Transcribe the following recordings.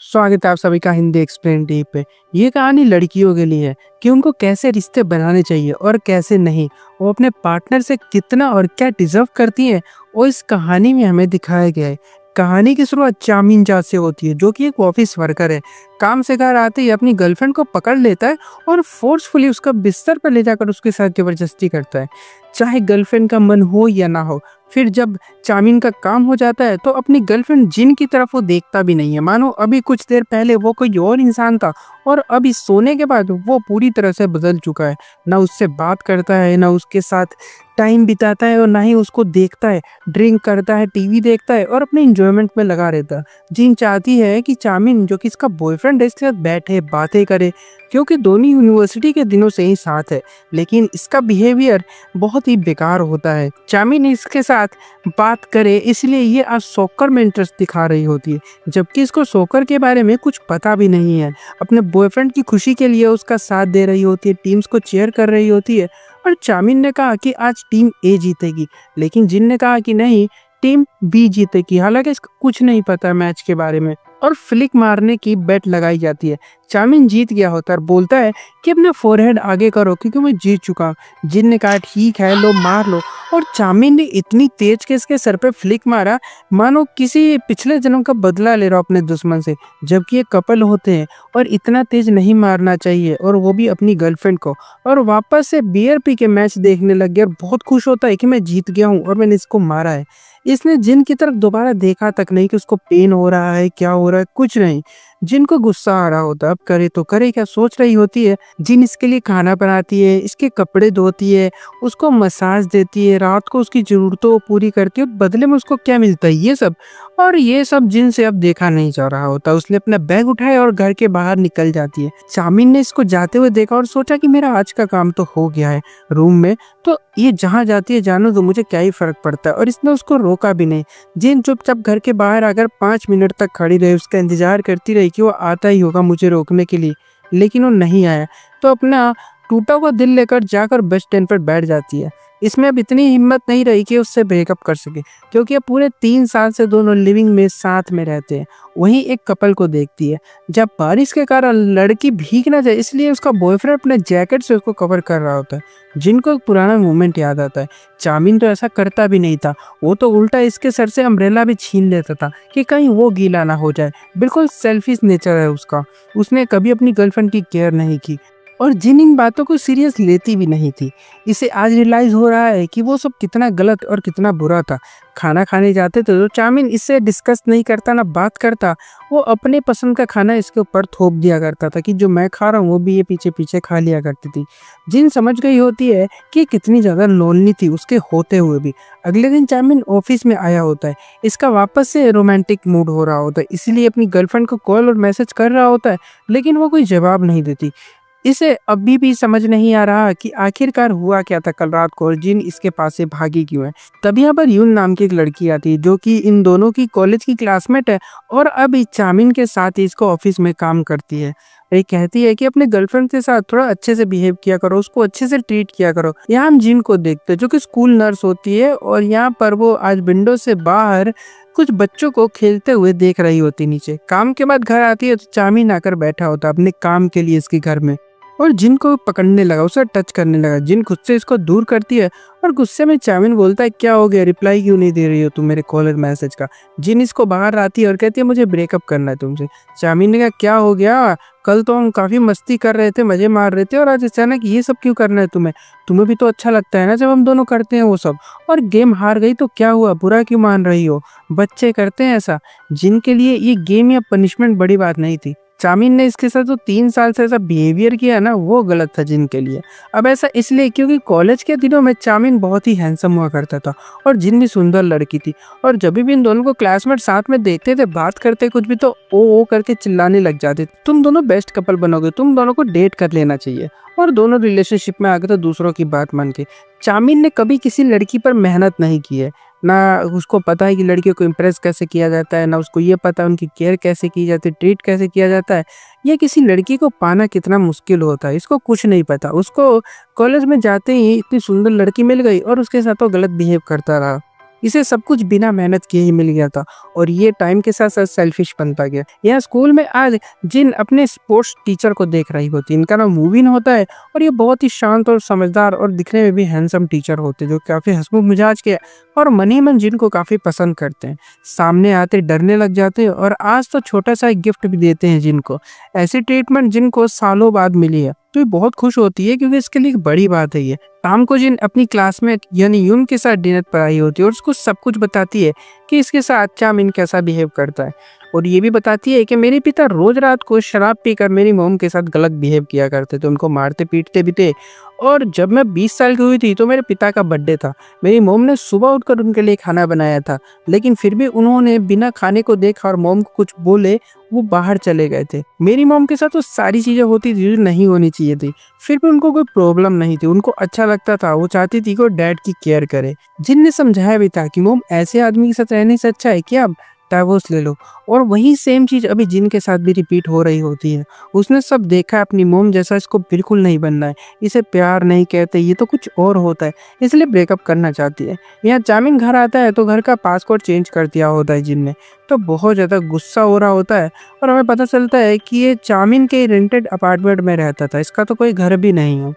स्वागत है आप सभी का हिंदी एक्सप्लेन टी पे। ये कहानी लड़कियों के लिए है कि उनको कैसे रिश्ते बनाने चाहिए और कैसे नहीं। वो अपने पार्टनर से कितना और क्या डिजर्व करती हैं और इस कहानी में हमें दिखाया गया है। कहानी की शुरुआत चामिन जा से होती है, जो कि एक ऑफिस वर्कर है। काम से घर आते ही अपनी गर्लफ्रेंड को पकड़ लेता है और फोर्सफुली उसका बिस्तर पर ले जाकर उसके साथ जबरदस्ती करता है, चाहे गर्लफ्रेंड का मन हो या ना हो। फिर जब चामिन का काम हो जाता है तो अपनी गर्लफ्रेंड जिन की तरफ वो देखता भी नहीं है, मानो अभी कुछ देर पहले वो कोई और इंसान था और अभी सोने के बाद वो पूरी तरह से बदल चुका है। ना उससे बात करता है, ना उसके साथ टाइम बिताता है और ना ही उसको देखता है। ड्रिंक करता है, टीवी देखता है और अपने इंजॉयमेंट में लगा रहता है। जिन चाहती है कि चामिन, जो कि इसका बॉयफ्रेंड है, इसके साथ बैठे बातें करे, क्योंकि दोनों यूनिवर्सिटी के दिनों से ही साथ है। लेकिन इसका बिहेवियर बहुत ही बेकार होता है। चामिन इसके साथ बात करे इसलिए ये आज सॉकर में इंटरेस्ट दिखा रही होती है, जबकि इसको सॉकर के बारे में कुछ पता भी नहीं है। अपने बॉयफ्रेंड की खुशी के लिए उसका साथ दे रही होती है, टीम्स को चीयर कर रही होती है। और चामिन ने कहा कि आज टीम ए जीतेगी, लेकिन जिन ने कहा कि नहीं, टीम बी जीतेगी। हालांकि इसको कुछ नहीं पता मैच के बारे में। और फ्लिक मारने की बेट लगाई जाती है। चामिन जीत गया होता है और बोलता है कि अपने फोरहेड आगे करो क्योंकि मैं जीत चुका हूं। जिन ने कहा ठीक है, लो मार लो। और चामिन ने इतनी तेज के इसके सर पे फ्लिक मारा मानो किसी पिछले जन्म का बदला ले रहा हो अपने दुश्मन से, जबकि ये कपल होते हैं और इतना तेज नहीं मारना चाहिए, और वो भी अपनी गर्लफ्रेंड को। और वापस से बियर पी के मैच देखने लग गया और बहुत खुश होता है कि मैं जीत गया हूँ और मैंने इसको मारा है। इसने जिन की तरफ दोबारा देखा तक नहीं कि उसको पेन हो रहा है, क्या हो रहा है, कुछ नहीं। जिन को गुस्सा आ रहा होता है, अब करे तो करे क्या सोच रही होती है। जिन इसके लिए खाना बनाती है, इसके कपड़े धोती है, उसको मसाज देती है, रात को उसकी जरूरतों को पूरी करती है, बदले में उसको क्या मिलता है, ये सब। और ये सब जिन से अब देखा नहीं जा रहा होता। उसने अपना बैग उठाया और घर के बाहर निकल जाती है। चामिन ने इसको जाते हुए देखा और सोचा कि मेरा आज का काम तो हो गया है रूम में, तो ये जहाँ जाती है जानो तो मुझे क्या ही फर्क पड़ता है। और इसने उसको रोका भी नहीं। जिन चुपचाप घर के बाहर आकर 5 मिनट तक खड़ी रही, उसका इंतजार करती रही कि वो आता ही होगा मुझे रोकने के लिए, लेकिन वो नहीं आया। तो अपना टूटा हुआ दिल लेकर जाकर बस स्टैंड पर बैठ जाती है। इसमें अब इतनी हिम्मत नहीं रही कि उससे ब्रेकअप कर सके, क्योंकि अब पूरे 3 साल से दोनों लिविंग में साथ में रहते हैं। वहीं एक कपल को देखती है। जब बारिश के कारण लड़की भीग ना जाए इसलिए उसका बॉयफ्रेंड अपने जैकेट से उसको कवर कर रहा होता है। जिनको एक पुराना मोमेंट याद आता है। चामिन तो ऐसा करता भी नहीं था, वो तो उल्टा इसके सर से अम्ब्रेला भी छीन लेता था कि कहीं वो गीला ना हो जाए। बिल्कुल सेल्फिश नेचर है उसका। उसने कभी अपनी गर्लफ्रेंड की केयर नहीं की और जिन इन बातों को सीरियस लेती भी नहीं थी। इसे आज रियलाइज हो रहा है कि वो सब कितना गलत और कितना बुरा था। खाना खाने जाते थे तो चामिन इससे डिस्कस नहीं करता, ना बात करता। वो अपने पसंद का खाना इसके ऊपर थोप दिया करता था कि जो मैं खा रहा हूँ वो भी ये पीछे पीछे खा लिया करती थी। जिन समझ गई होती है कि कितनी ज़्यादा लोनली थी उसके होते हुए भी। अगले दिन चामिन ऑफिस में आया होता है। इसका वापस से रोमांटिक मूड हो रहा होता है, इसलिए अपनी गर्लफ्रेंड को कॉल और मैसेज कर रहा होता है, लेकिन वो कोई जवाब नहीं देती। इसे अभी भी समझ नहीं आ रहा कि आखिरकार हुआ क्या था कल रात को और जिन इसके पास से भागी क्यों है। तभी यहाँ पर यून नाम की एक लड़की आती है, जो कि इन दोनों की कॉलेज की क्लासमेट है और अब इस चामिन के साथ ही इसको ऑफिस में काम करती है। ये कहती है कि अपने गर्लफ्रेंड के साथ थोड़ा अच्छे से बिहेव किया करो, उसको अच्छे से ट्रीट किया करो। यहाँ हम जिन को देखते हैं, जो कि स्कूल नर्स होती है, और यहाँ पर वो आज विंडो से बाहर कुछ बच्चों को खेलते हुए देख रही होती। नीचे काम के बाद घर आती है तो चामिन आकर बैठा होता अपने काम के लिए इसके घर में, और जिन को पकड़ने लगा, उसे टच करने लगा। जिन खुद से इसको दूर करती है और गुस्से में चामिन बोलता है क्या हो गया, रिप्लाई क्यों नहीं दे रही हो तुम मेरे कॉल और मैसेज का। जिन इसको बाहर आती है और कहती है मुझे ब्रेकअप करना है तुमसे। चामिन ने कहा क्या हो गया, कल तो हम काफी मस्ती कर रहे थे, मजे मार रहे थे, और आज अचानक ये सब क्यों करना है तुम्हें। तुम्हें भी तो अच्छा लगता है ना जब हम दोनों करते हैं वो सब। और गेम हार गई तो क्या हुआ, बुरा क्यों मान रही हो, बच्चे करते हैं ऐसा। जिन के लिए ये गेम या पनिशमेंट बड़ी बात नहीं थी। चामिन ने इसके साथ जो 3 साल से ऐसा बिहेवियर किया ना, वो गलत था जिन के लिए। अब ऐसा इसलिए क्योंकि कॉलेज के दिनों में चामिन बहुत ही हैंडसम हुआ करता था और जिन भी सुंदर लड़की थी। और जब भी इन दोनों को क्लासमेट साथ में देखते थे, बात करते कुछ भी, तो ओ करके चिल्लाने लग जाते, तुम दोनों बेस्ट कपल बनोगे, तुम दोनों को डेट कर लेना चाहिए। और दोनों रिलेशनशिप में आ गए तो दूसरों की बात मान के। चामिन ने कभी किसी लड़की पर मेहनत नहीं की है, ना उसको पता है कि लड़कियों को इम्प्रेस कैसे किया जाता है, ना उसको ये पता है उनकी केयर कैसे की जाती है, ट्रीट कैसे किया जाता है, या किसी लड़की को पाना कितना मुश्किल होता है, इसको कुछ नहीं पता। उसको कॉलेज में जाते ही इतनी सुंदर लड़की मिल गई और उसके साथ वो गलत बिहेव करता रहा। इसे सब कुछ बिना मेहनत किए ही मिल गया था और ये टाइम के साथ साथ सेल्फिश बनता गया। यहाँ स्कूल में आज जिन अपने स्पोर्ट्स टीचर को देख रही होती है, इनका नाम मूविन होता है और ये बहुत ही शांत और समझदार और दिखने में भी हैंडसम टीचर होते हैं, जो काफी हंसमुख मिजाज के और मन ही मन जिनको काफी पसंद करते हैं। सामने आते डरने लग जाते हैं और आज तो छोटा सा एक गिफ्ट भी देते हैं जिनको, ऐसी ट्रीटमेंट जिनको सालों बाद मिली है। तो ये बहुत खुश होती है क्योंकि इसके लिए एक बड़ी बात है। ये शाम को जिन अपनी क्लासमेट यानी यून के साथ डिनर पर आई होती है और उसको सब कुछ बताती है कि इसके साथ चामिन कैसा बिहेव करता है और ये भी बताती है कि मेरे पिता रोज रात को शराब पीकर मेरी मोम के साथ गलत बिहेव किया करते थे, उनको मारते पीटते भी थे। और जब मैं 20 साल की हुई थी तो मेरे पिता का बर्थडे था। मेरी मोम ने सुबह उठकर उनके लिए खाना बनाया था, लेकिन फिर भी उन्होंने बिना खाने को देखा और मोम को कुछ बोले वो बाहर चले गए थे। मेरी मोम के साथ वो सारी चीजें होती थी जो नहीं होनी चाहिए थी, फिर भी उनको कोई प्रॉब्लम नहीं थी, उनको अच्छा लगता था। वो चाहती थी कि वो डैड की केयर करे। जिन ने समझाया भी था कि मोम ऐसे आदमी के साथ रहने से अच्छा है कि आप डाइवोर्स ले लो। और वही सेम चीज अभी जिन के साथ भी रिपीट हो रही होती है। उसने सब देखा है अपनी मोम जैसा, इसको बिल्कुल नहीं बनना है, इसे प्यार नहीं कहते, ये तो कुछ और होता है, इसलिए ब्रेकअप करना चाहती है। यहाँ चामिन घर आता है तो घर का पासपोर्ट चेंज कर दिया होता है जिन ने, तो बहुत ज्यादा गुस्सा हो रहा होता है और हमें पता चलता है कि ये चामिन के रेंटेड अपार्टमेंट में रहता था, इसका तो कोई घर भी नहीं है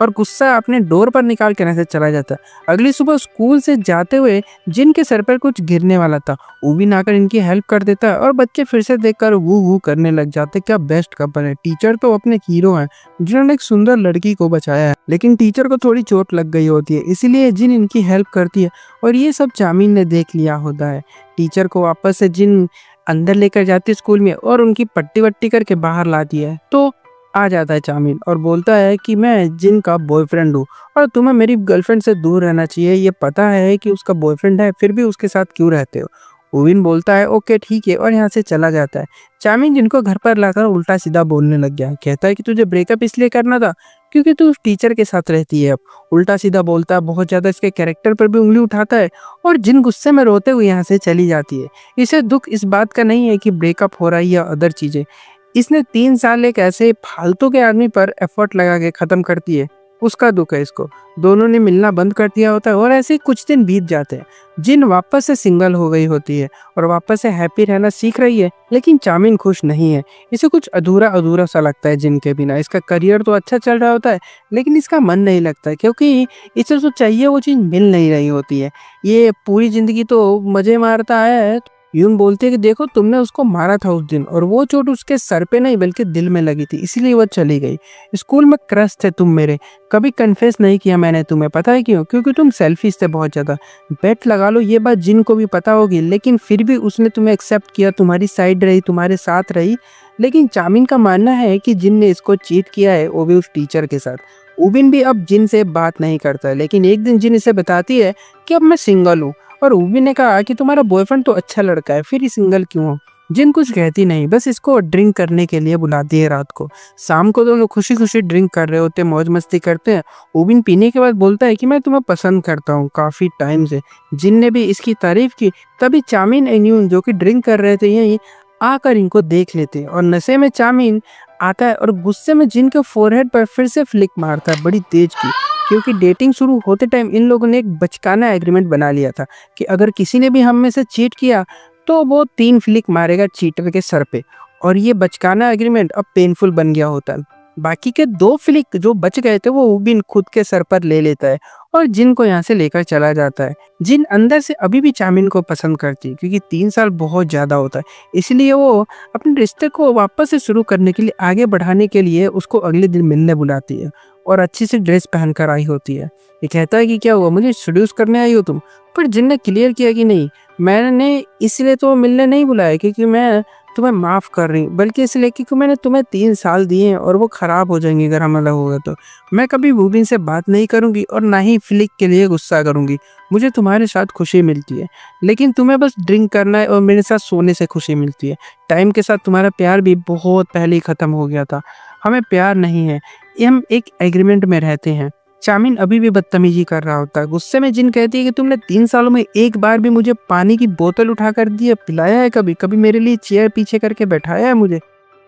और गुस्सा अपने डोर पर निकाल के ऐसे चला जाता है। अगली सुबह स्कूल से जाते हुए जिन के सर पर कुछ गिरने वाला था, उबिन आकर इनकी हेल्प कर देता है और बच्चे फिर से देखकर वू वू करने लग जाते। क्या बेस्ट कपल है। टीचर तो अपने हीरो हैं जिन्होंने एक सुंदर लड़की को बचाया है, लेकिन टीचर को थोड़ी चोट लग गई होती है, इसीलिए जिन इनकी हेल्प करती है और ये सब चामिन ने देख लिया होता है। टीचर को वापस से जिन अंदर लेकर जाती है स्कूल में और उनकी पट्टी वट्टी करके बाहर लाती है, तो आ जाता है चामिन और बोलता है कि मैं जिन का बॉयफ्रेंड हूँ और तुम्हें मेरी गर्लफ्रेंड से दूर रहना चाहिए। ये पता है कि उसका बॉयफ्रेंड है, फिर भी उसके साथ क्यों रहते हो। उविन बोलता है ओके ठीक है और यहाँ से चला जाता है। चामिन जिनको घर पर लाकर उल्टा सीधा बोलने लग गया, कहता है कि तुझे ब्रेकअप इसलिए करना था क्योंकि तू उस टीचर के साथ रहती है। अब उल्टा सीधा बोलता है, बहुत ज्यादा इसके कैरेक्टर पर भी उंगली उठाता है और जिन गुस्से में रोते हुए यहाँ से चली जाती है। इसे दुख इस बात का नहीं है कि ब्रेकअप हो रहा है या अदर चीजें, इसने 3 साल एक ऐसे फालतू के आदमी पर एफर्ट लगा के खत्म करती है, उसका दुख है इसको। दोनों ने मिलना बंद कर दिया होता है और ऐसे ही कुछ दिन बीत जाते हैं। जिन वापस से सिंगल हो गई होती है और वापस से हैप्पी रहना सीख रही है, लेकिन चामिन खुश नहीं है। इसे कुछ अधूरा अधूरा सा लगता है जिन के बिना। इसका करियर तो अच्छा चल रहा होता है लेकिन इसका मन नहीं लगता है क्योंकि इसे जो चाहिए वो चीज मिल नहीं रही होती है। ये पूरी जिंदगी तो मजे मारता है। यून बोलती है कि देखो तुमने उसको मारा था उस दिन और वो चोट उसके सर पे नहीं बल्कि दिल में लगी थी, इसीलिए वो चली गई। स्कूल में क्रश थे तुम मेरे, कभी कन्फेस नहीं किया मैंने तुम्हें, पता है क्यों? क्योंकि तुम सेल्फिश थे बहुत ज्यादा। बेट लगा लो ये बात जिन को भी पता होगी, लेकिन फिर भी उसने तुम्हें एक्सेप्ट किया, तुम्हारी साइड रही, तुम्हारे साथ रही। लेकिन चामिन का मानना है कि जिन ने इसको चीट किया है वो भी उस टीचर के साथ। उबिन भी अब जिन से बात नहीं करता है, लेकिन एक दिन जिन इसे बताती है कि अब मैं सिंगल हूँ और उबिन ने कहा कि तुम्हारा बॉयफ्रेंड तो अच्छा लड़का है, फिर सिंगल क्यों हो? जिन कुछ कहती नहीं, बस इसको ड्रिंक करने के लिए बुलाती है रात को। शाम को दोनों खुशी खुशी ड्रिंक कर रहे होते, मौज मस्ती करते हैं। उबिन पीने के बाद बोलता है कि मैं तुम्हें पसंद करता हूँ काफी टाइम से। जिन ने भी इसकी तारीफ की, तभी चामिन एंड यून जो कि ड्रिंक कर रहे थे यहीं आकर इनको देख लेते हैं और नशे में चामिन आता है और गुस्से में जिन के फोरहेड पर फिर से फ्लिक मारता है बड़ी तेज की, क्योंकि डेटिंग शुरू होते टाइम इन लोगों ने एक बचकाना एग्रीमेंट बना लिया था कि अगर किसी ने भी हम में से चीट किया तो वो 3 फ्लिक मारेगा चीटर के सर पे। और ये बचकाना एग्रीमेंट अब पेनफुल बन गया होता है। बाकी के 2 फ्लिक जो बच गए थे वो बिन खुद के सर पर ले लेता है और जिन को यहाँ से लेकर चला जाता है। जिन अंदर से अभी भी चामिन को पसंद करती है क्योंकि 3 साल बहुत ज्यादा होता है, इसलिए वो अपने रिश्ते को वापस से शुरू करने के लिए, आगे बढ़ाने के लिए उसको अगले दिन मिलने बुलाती है और अच्छी सी ड्रेस पहनकर आई होती है। ये कहता है कि क्या हुआ, मुझे इंट्रोड्यूस करने आई हो तुम? पर जिन ने क्लियर किया कि नहीं, मैंने इसलिए तो मिलने नहीं बुलाया क्योंकि मैं तुम्हें माफ कर रही हूँ, बल्कि इसलिए क्योंकि मैंने तुम्हें 3 साल दिए हैं और वो खराब हो जाएंगे अगर हम अलग हो गए तो। मैं कभी वुबिन से बात नहीं करूंगी और ना ही फ्लिक के लिए गुस्सा करूंगी। मुझे तुम्हारे साथ खुशी मिलती है, लेकिन तुम्हें बस ड्रिंक करना है और मेरे साथ सोने से खुशी मिलती है। टाइम के साथ तुम्हारा प्यार भी बहुत पहले ही खत्म हो गया था। हमें प्यार नहीं है, हम एक एग्रीमेंट में रहते हैं। चामिन अभी भी बदतमीजी कर रहा होता है। गुस्से में जिन कहती है कि तुमने 3 सालों में एक बार भी मुझे पानी की बोतल उठा कर दी है, पिलाया है, कभी मेरे लिए चेयर पीछे करके बैठाया है मुझे?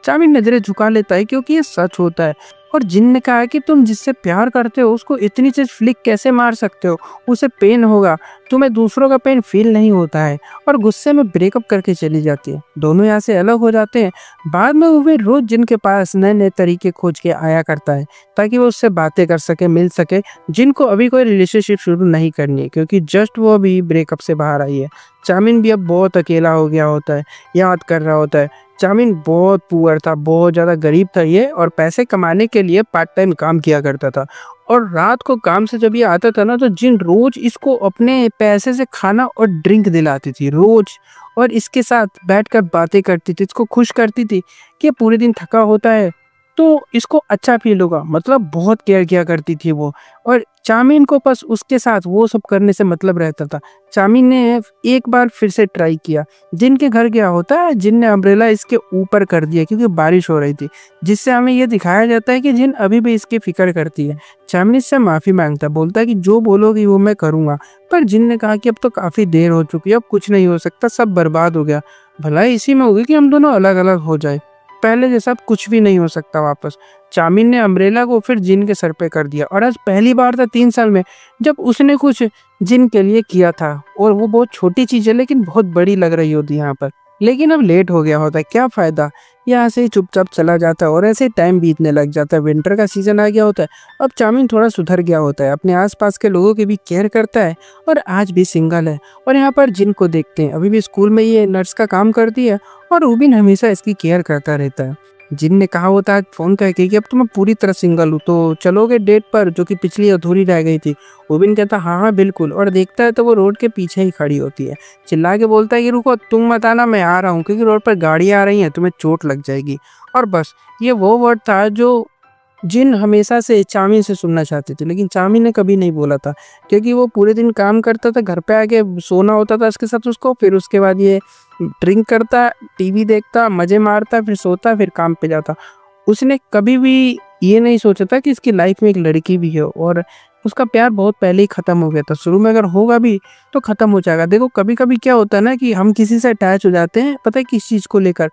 चामिन नजरें झुका लेता है क्योंकि ये सच होता है। और जिन ने कहा कि तुम जिससे प्यार करते हो उसको इतनी चीज फ्लिक कैसे मार सकते हो, उसे पेन होगा, तुम्हें दूसरों का पेन फील नहीं होता है, और गुस्से में ब्रेकअप करके चली जाती है। दोनों यहाँ से अलग हो जाते हैं। बाद में वो रोज जिन के पास नए नए तरीके खोज के आया करता है ताकि वो उससे बातें कर सके, मिल सके। जिनको अभी कोई रिलेशनशिप शुरू नहीं करनी है क्योंकि जस्ट वो अभी ब्रेकअप से बाहर आई है। चामिन भी अब बहुत अकेला हो गया होता है, याद कर रहा होता है। चामिन बहुत पुअर था, बहुत ज़्यादा गरीब था ये, और पैसे कमाने के लिए पार्ट टाइम काम किया करता था। और रात को काम से जब ये आता था ना तो जिन रोज इसको अपने पैसे से खाना और ड्रिंक दिलाती थी रोज, और इसके साथ बैठकर बातें करती थी, इसको खुश करती थी कि ये पूरे दिन थका होता है तो इसको अच्छा फील होगा, मतलब बहुत केयर किया करती थी वो। और चामिन को बस उसके साथ वो सब करने से मतलब रहता था। चामिन ने एक बार फिर से ट्राई किया, जिन के घर गया होता है, जिन ने अम्ब्रेला इसके ऊपर कर दिया क्योंकि बारिश हो रही थी, जिससे हमें ये दिखाया जाता है कि जिन अभी भी इसकी फिक्र करती है। चामिन इससे माफी मांगता, बोलता है कि जो बोलोगी वो मैं करूंगा, पर जिन ने कहा कि अब तो काफी देर हो चुकी है, अब कुछ नहीं हो सकता, सब बर्बाद हो गया, भलाई इसी में होगी कि हम दोनों अलग अलग हो जाए, पहले जैसा अब कुछ भी नहीं हो सकता वापस। चामिन ने अम्ब्रेला को फिर जिन के सर पे कर दिया, और आज पहली बार था 3 साल में जब उसने कुछ जिन के लिए किया था, और वो बहुत छोटी चीज है लेकिन बहुत बड़ी लग रही होती है यहाँ पर। लेकिन अब लेट हो गया होता है, क्या फायदा, यहाँ से ही चुपचाप चला जाता है और ऐसे टाइम बीतने लग जाता है। विंटर का सीजन आ गया होता है। अब चामिन थोड़ा सुधर गया होता है, अपने आसपास के लोगों की भी केयर करता है, और आज भी सिंगल है। और यहाँ पर जिन को देखते हैं, अभी भी स्कूल में ये नर्स का काम करती है, और रूबिन हमेशा इसकी केयर करता रहता है। जिन ने कहा होता है फोन करके कि अब तो मैं पूरी तरह सिंगल हूँ, तो चलोगे डेट पर, जो कि पिछली अधूरी रह गई थी। रूबिन कहता हाँ हाँ बिल्कुल, और देखता है तो वो रोड के पीछे ही खड़ी होती है। चिल्ला के बोलता है कि रुको, तुम मत आना, मैं आ रहा हूँ, क्योंकि रोड पर गाड़ियाँ आ रही हैं, तुम्हें चोट लग जाएगी। और बस ये वो वर्ड था जो जिन हमेशा से चामिन से सुनना चाहती थी, लेकिन चामिन ने कभी नहीं बोला था, क्योंकि वो पूरे दिन काम करता था, घर पे आके सोना होता था इसके साथ उसको, फिर उसके बाद ये ड्रिंक करता, टीवी देखता, मजे मारता, फिर सोता, फिर काम पे जाता। उसने कभी भी ये नहीं सोचा था कि इसकी लाइफ में एक लड़की भी है, और उसका प्यार बहुत पहले ही खत्म हो गया था। शुरू में अगर होगा भी तो खत्म हो जाएगा। देखो कभी कभी क्या होता है ना कि हम किसी से अटैच हो जाते हैं, पता है किस चीज को लेकर,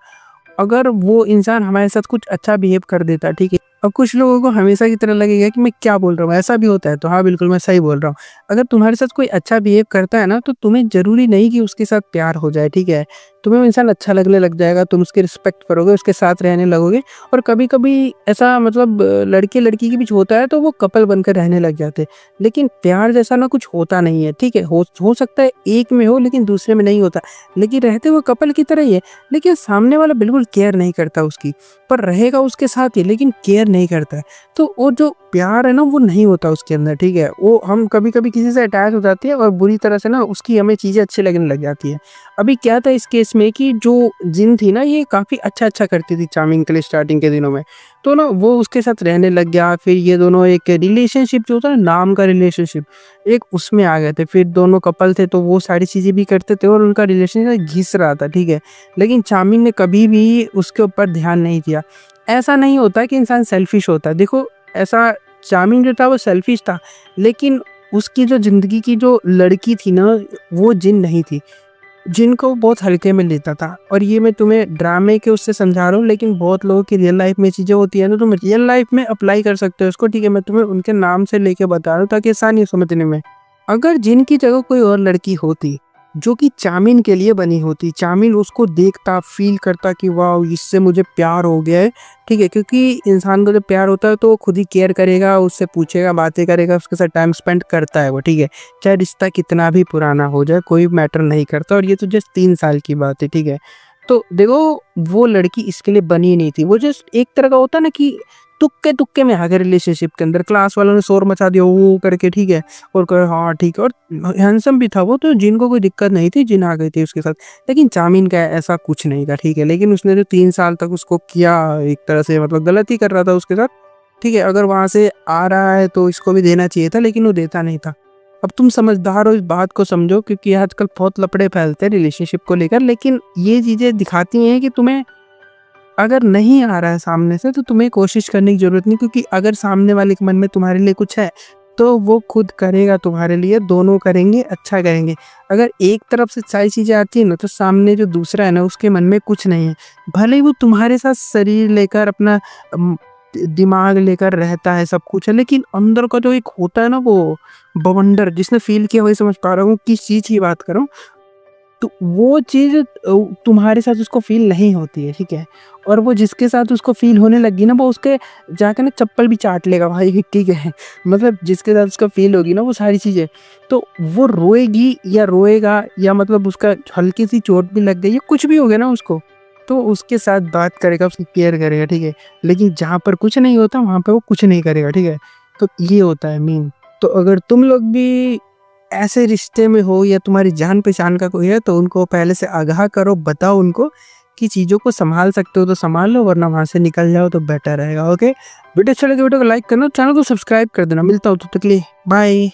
अगर वो इंसान हमारे साथ कुछ अच्छा बिहेव कर देता है, ठीक है। अब कुछ लोगों को हमेशा की तरह लगेगा कि मैं क्या बोल रहा हूँ, ऐसा भी होता है, तो हाँ बिल्कुल मैं सही बोल रहा हूँ। अगर तुम्हारे साथ कोई अच्छा बिहेव करता है ना, तो तुम्हें जरूरी नहीं कि उसके साथ प्यार हो जाए, ठीक है। तुम्हें वो इंसान अच्छा लगने लग जाएगा, तुम उसकी रिस्पेक्ट करोगे, उसके साथ रहने लगोगे। और कभी कभी ऐसा मतलब लड़के लड़की के बीच होता है तो वो कपल बनकर रहने लग जाते हैं। लेकिन प्यार जैसा ना कुछ होता नहीं है, ठीक है। हो सकता है एक में हो लेकिन दूसरे में नहीं होता, लेकिन रहते वो कपल की तरह ही है। लेकिन सामने वाला बिल्कुल केयर नहीं करता उसकी, पर रहेगा उसके साथ ही लेकिन केयर नहीं करता है। तो वो जो प्यार है ना वो नहीं होता उसके अंदर, ठीक है। वो हम कभी कभी किसी से अटैच हो जाते हैं और बुरी तरह से ना उसकी हमें चीजें अच्छी लगने लग जाती है। अभी क्या था इस केस में कि जो जिन थी ना, ये काफी अच्छा अच्छा करती थी चार्मिंग के लिए स्टार्टिंग के दिनों में, तो ना वो उसके साथ रहने लग गया। फिर ये दोनों एक रिलेशनशिप जो होता है ना, नाम का रिलेशनशिप, एक उसमें आ गए थे। फिर दोनों कपल थे तो वो सारी चीजें भी करते थे और उनका रिलेशनशिप घिस रहा था, ठीक है। लेकिन चार्मिंग ने कभी भी उसके ऊपर ध्यान नहीं दिया। ऐसा नहीं होता कि इंसान सेल्फिश होता है, देखो ऐसा, चार्मिंग जो था वो सेल्फिश था, लेकिन उसकी जो जिंदगी की जो लड़की थी ना, वो जिन नहीं थी। जिनको बहुत हल्के में लेता था। और ये मैं तुम्हें ड्रामे के उससे समझा रहा हूँ, लेकिन बहुत लोगों की रियल लाइफ में चीजें होती है ना, तुम रियल लाइफ में अप्लाई कर सकते हो इसको, ठीक है। मैं तुम्हें उनके नाम से लेके बता रहा हूँ ताकि आसानी हो समझने में। अगर जिनकी जगह कोई और लड़की होती जो कि चामिन के लिए बनी होती, चामिन उसको देखता, फील करता कि वाह इससे मुझे प्यार हो गया है, ठीक है। क्योंकि इंसान को जब प्यार होता है तो वो खुद ही केयर करेगा, उससे पूछेगा, बातें करेगा, उसके साथ टाइम स्पेंड करता है वो, ठीक है। चाहे रिश्ता कितना भी पुराना हो जाए, कोई मैटर नहीं करता। और ये तो जस्ट 3 साल की बात है, ठीक है। तो देखो वो लड़की इसके लिए बनी नहीं थी, वो जस्ट एक तरह का होता ना कि तुक्के तुक्के में आ गए रिलेशनशिप के अंदर, क्लास वालों ने शोर मचा दिया वो करके, ठीक है। और कहे हाँ ठीक है, और हैंडसम भी था वो, तो जिनको कोई दिक्कत नहीं थी, जिन आ गई थी उसके साथ। लेकिन चामिन का ऐसा कुछ नहीं था, ठीक है। लेकिन उसने जो 3 साल तक उसको किया, एक तरह से मतलब गलत ही कर रहा था उसके साथ, ठीक है। अगर वहां से आ रहा है तो इसको भी देना चाहिए था, लेकिन वो देता नहीं था। अब तुम समझदार हो, इस बात को समझो, क्योंकि आजकल बहुत लफड़े फैलते हैं रिलेशनशिप को लेकर। लेकिन ये चीजें दिखाती हैं कि तुम्हें अगर नहीं आ रहा है सामने से, तो तुम्हें कोशिश करने की जरूरत नहीं, क्योंकि अगर सामने वाले के मन में तुम्हारे लिए कुछ है तो वो खुद करेगा तुम्हारे लिए, दोनों करेंगे, अच्छा करेंगे। अगर एक तरफ से सारी चीजें आती है ना, तो सामने जो दूसरा है ना, उसके मन में कुछ नहीं है, भले ही वो तुम्हारे साथ शरीर लेकर अपना दिमाग लेकर रहता है, सब कुछ है, लेकिन अंदर का जो एक होता है ना वो बवंडर, जिसने फ़ील किया वही समझ पा रहा हूँ किस चीज़ की बात कर रहा हूँ। तो वो चीज़ तुम्हारे साथ उसको फ़ील नहीं होती है, ठीक है? और वो जिसके साथ उसको फ़ील होने लगी ना, वो उसके जाके ना चप्पल भी चाट लेगा भाई, ठीक है? मतलब जिसके साथ उसको फ़ील होगी ना वो सारी चीज़ें, तो वो रोएगी या रोएगा, या मतलब उसका हल्की-सी चोट भी लग गई या कुछ भी हो गया ना उसको, तो उसके साथ बात करेगा, उसकी केयर करेगा, ठीक है? लेकिन जहाँ पर कुछ नहीं होता वहाँ पे वो कुछ नहीं करेगा, ठीक है? तो ये होता है मीन। तो अगर तुम लोग भी ऐसे रिश्ते में हो या तुम्हारी जान-पहचान का कोई है, तो उनको पहले से आगाह करो, बताओ उनको कि चीज़ों को सँभाल सकते हो तो सँभाल लो, वरना वहाँ से निकल जाओ तो बेटर रहेगा, ओके? वीडियो अच्छा लगे वीडियो को लाइक करना, चैनल को सब्सक्राइब कर देना। मिलता हूँ तब तक के लिए, बाय।